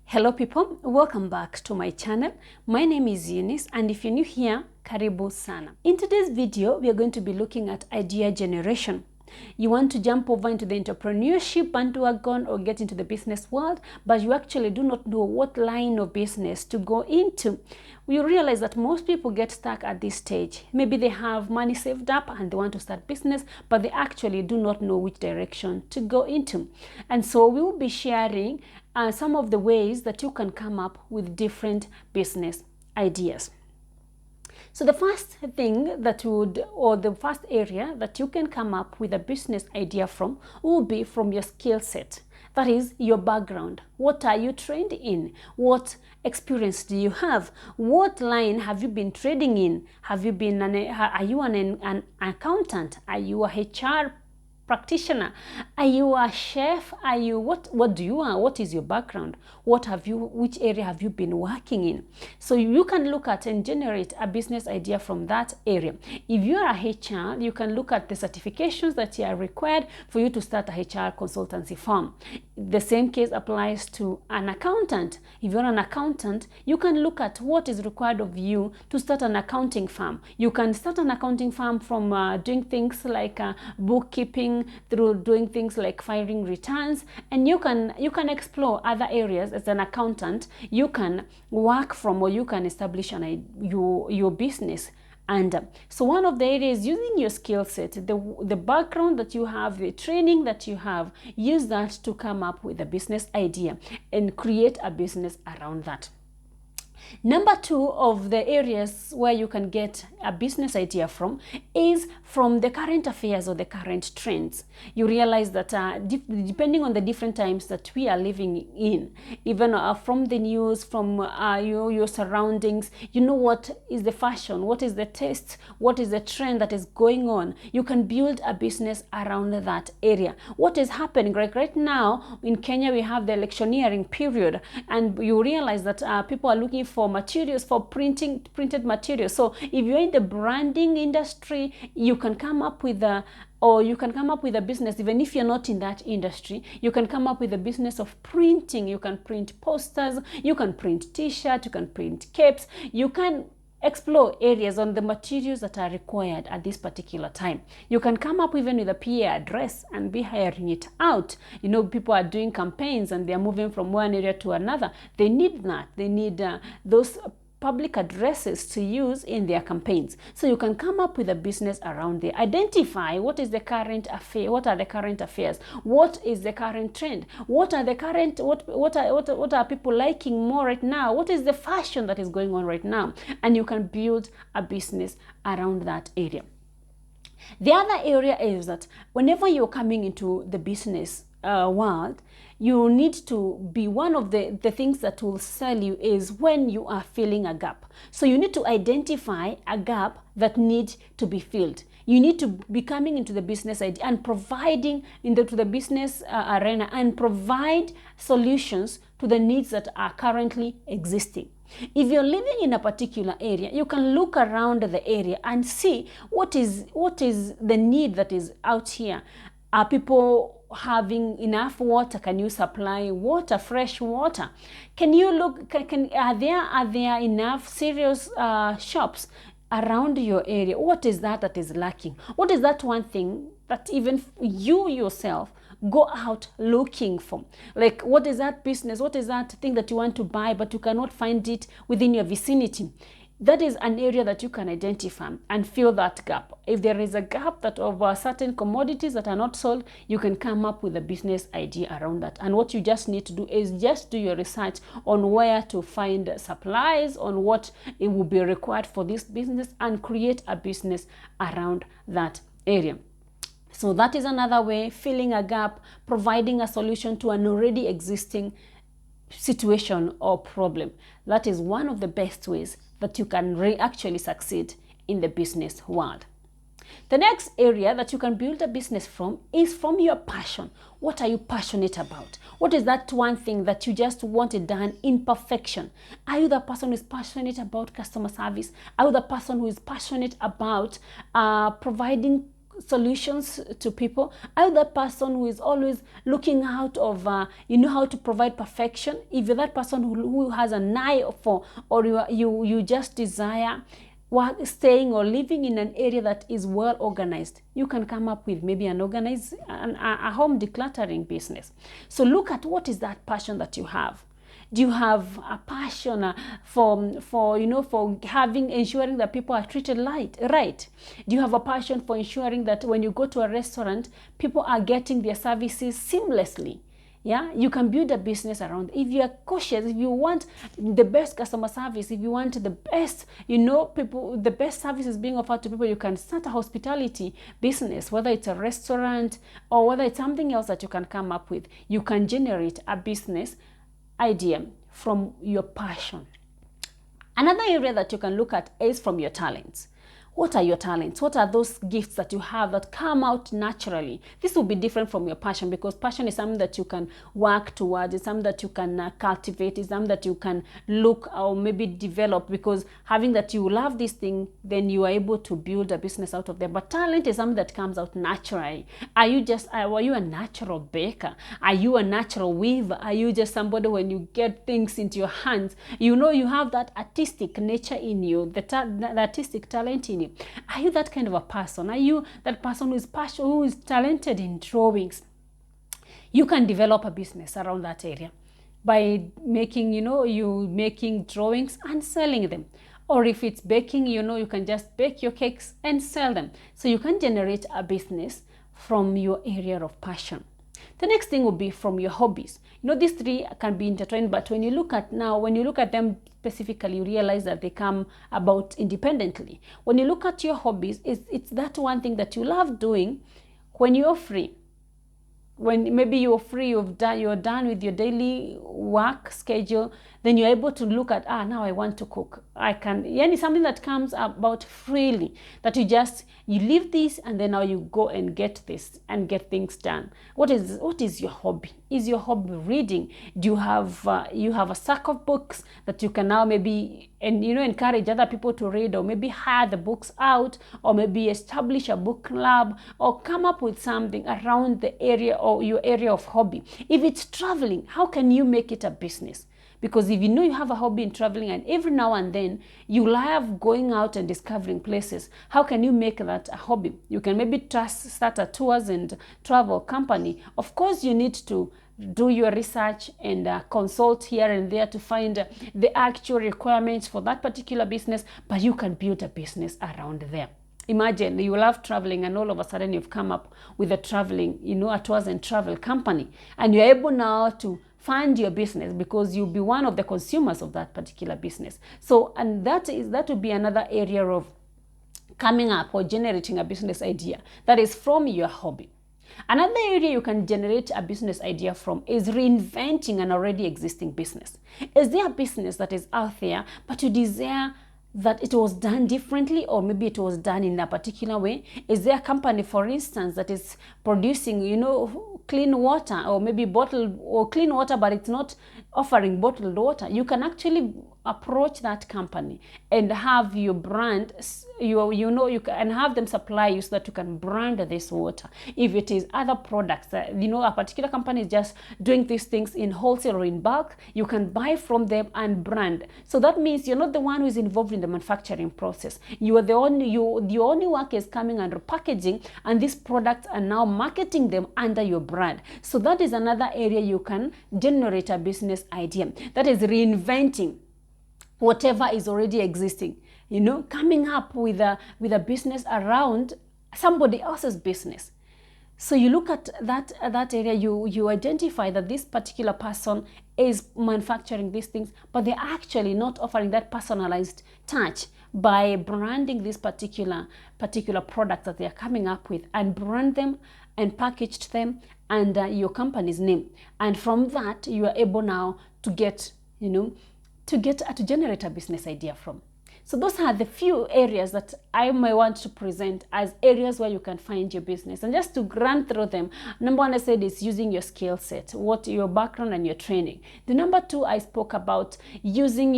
Hello people, welcome back to my channel. My name is Eunice, and if you're new here, karibu sana. In today's video, we are going to be looking at idea generation. You want to jump over into the entrepreneurship bandwagon or get into the business world, but you actually do not know what line of business to go into. We realize that most people get stuck at this stage. Maybe they have money saved up and they want to start business, but they actually do not know which direction to go into. And so we will be sharing some of the ways that you can come up with different business ideas. So the first thing that the first area that you can come up with a business idea from will be from your skill set. That is your background. What are you trained in? What experience do you have? What line have you been trading in? Have you been are you an accountant? Are you a HR practitioner? Are you a chef? Are you what do you are? What is your background? Which area have you been working in? So you can look at and generate a business idea from that area. If you are a HR, you can look at the certifications that are required for you to start a HR consultancy firm. The same case applies to an accountant. If you're an accountant, you can look at what is required of you to start an accounting firm. You can start an accounting firm from doing things like bookkeeping, through doing things like filing returns, and you can explore other areas. As an accountant, you can work from, or you can establish your business. And so one of the areas, using your skill set, the background that you have, the training that you have, use that to come up with a business idea and create a business around that. Number two of the areas where you can get a business idea from is from the current affairs or the current trends. You realize that depending on the different times that we are living in, even from the news, from your surroundings, you know what is the fashion, what is the taste, what is the trend that is going on. You can build a business around that area. What is happening right now in Kenya? We have the electioneering period, and you realize that people are looking for materials, for printed materials. So if you're in the branding industry, you can come up with a business. Even if you're not in that industry, you can come up with a business of printing. You can print posters, you can print t-shirts, you can print capes, you can explore areas on the materials that are required at this particular time. You can come up even with a PA address and be hiring it out. You know, people are doing campaigns and they're moving from one area to another. They need that. They need those public addresses to use in their campaigns. So you can come up with a business around there. Identify what is the current affair, what are the current affairs, what is the current trend, what are people liking more right now, what is the fashion that is going on right now, and you can build a business around that area. The other area is that whenever you're coming into the business world, you need to be, one of the things that will sell you is when you are filling a gap. So you need to identify a gap that needs to be filled. You need to be coming into the business idea and providing to the business arena and provide solutions to the needs that are currently existing. If you're living in a particular area, you can look around the area and see what is the need that is out here. Are people having enough water? Can you supply water, fresh water? Can you look, are there enough serious shops around your area? What is that is lacking? What is that one thing that even you yourself go out looking for? Like, what is that business? What is that thing that you want to buy but you cannot find it within your vicinity? That is an area that you can identify and fill that gap. If there is a gap that of certain commodities that are not sold, you can come up with a business idea around that. And what you just need to do is just do your research on where to find supplies, on what it will be required for this business, and create a business around that area. So that is another way, filling a gap, providing a solution to an already existing situation or problem. That is one of the best ways that you can actually succeed in the business world. The next area that you can build a business from is from your passion. What are you passionate about? What is that one thing that you just want it done in perfection? Are you the person who is passionate about customer service? Are you the person who is passionate about providing solutions to people? Are you that person who is always looking out of, you know how to provide perfection? If you're that person who has an eye for, or you just desire staying or living in an area that is well organized, you can come up with maybe a home decluttering business. So look at what is that passion that you have. Do you have a passion for ensuring that people are treated right? Do you have a passion for ensuring that when you go to a restaurant, people are getting their services seamlessly? Yeah, you can build a business around. If you are cautious, if you want the best customer service, if you want the best, the best services being offered to people, you can start a hospitality business, whether it's a restaurant or whether it's something else that you can come up with. You can generate a business idea from your passion. Another area that you can look at is from your talents. What are your talents? What are those gifts that you have that come out naturally? This will be different from your passion, because passion is something that you can work towards. It's something that you can cultivate. It's something that you can look or maybe develop, because having that you love this thing, then you are able to build a business out of them. But talent is something that comes out naturally. Are you a natural baker? Are you a natural weaver? Are you just somebody, when you get things into your hands, you have that artistic nature in you, the artistic talent in you? Are you that kind of a person? Are you that person who is talented in drawings? You can develop a business around that area by making, making drawings and selling them. Or if it's baking, you can just bake your cakes and sell them. So you can generate a business from your area of passion. The next thing will be from your hobbies. These three can be intertwined, but when you look at them specifically, you realize that they come about independently. When you look at your hobbies, it's that one thing that you love doing when you're free. When maybe you're free, you're done with your daily work schedule, then you're able to look at, now I want to cook. It's something that comes about freely, that you leave this and then now you go and get this and get things done. What is your hobby? Is your hobby reading? Do you have a stack of books that you can now maybe encourage other people to read, or maybe hire the books out, or maybe establish a book club, or come up with something around the area or your area of hobby? If it's traveling, how can you make it a business? Because if you have a hobby in traveling, and every now and then you love going out and discovering places, how can you make that a hobby? You can maybe start a tours and travel company. Of course, you need to do your research and consult here and there to find the actual requirements for that particular business, but you can build a business around there. Imagine you love traveling, and all of a sudden you've come up with a traveling, a tours and travel company, and you're able now to fund your business because you'll be one of the consumers of that particular business. So, and that would be another area of coming up or generating a business idea that is from your hobby. Another area you can generate a business idea from is reinventing an already existing business. Is there a business that is out there, but you desire that it was done differently, or maybe it was done in a particular way? Is there a company, for instance, that is producing, clean water, or maybe bottled or clean water, but it's not offering bottled water? You can actually approach that company and have your brand, you can have them supply you so that you can brand this water. If it is other products, a particular company is just doing these things in wholesale or in bulk, you can buy from them and brand. So that means you're not the one who is involved in the manufacturing process. You are the only work is coming under packaging, and these products are now marketing them under your brand. So that is another area you can generate a business idea. That is reinventing whatever is already existing, coming up with a business around somebody else's business. So you look at that area, you identify that this particular person is manufacturing these things, but they're actually not offering that personalized touch by branding this particular product that they're coming up with, and brand them and packaged them under your company's name. And from that, you are able now to get, to generate a business idea from. So those are the few areas that I may want to present as areas where you can find your business. And just to run through them, number one I said is using your skill set, what your background and your training. The number two I spoke about using,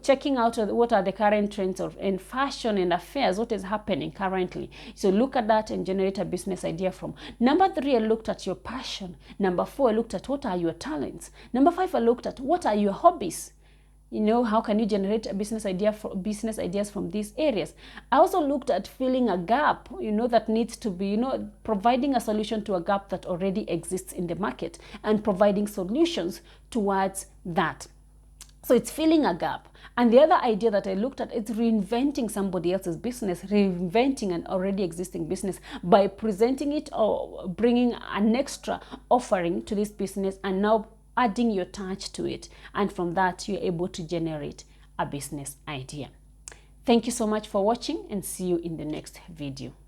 checking out what are the current trends in fashion and affairs, what is happening currently. So look at that and generate a business idea from. Number three, I looked at your passion. Number four, I looked at what are your talents. Number five, I looked at what are your hobbies. How can you generate a business ideas from these areas. I also looked at filling a gap, that needs to be, providing a solution to a gap that already exists in the market and providing solutions towards that. So it's filling a gap. And the other idea that I looked at is reinventing somebody else's business, reinventing an already existing business by presenting it or bringing an extra offering to this business and now adding your touch to it. And from that, you're able to generate a business idea. Thank you so much for watching and see you in the next video.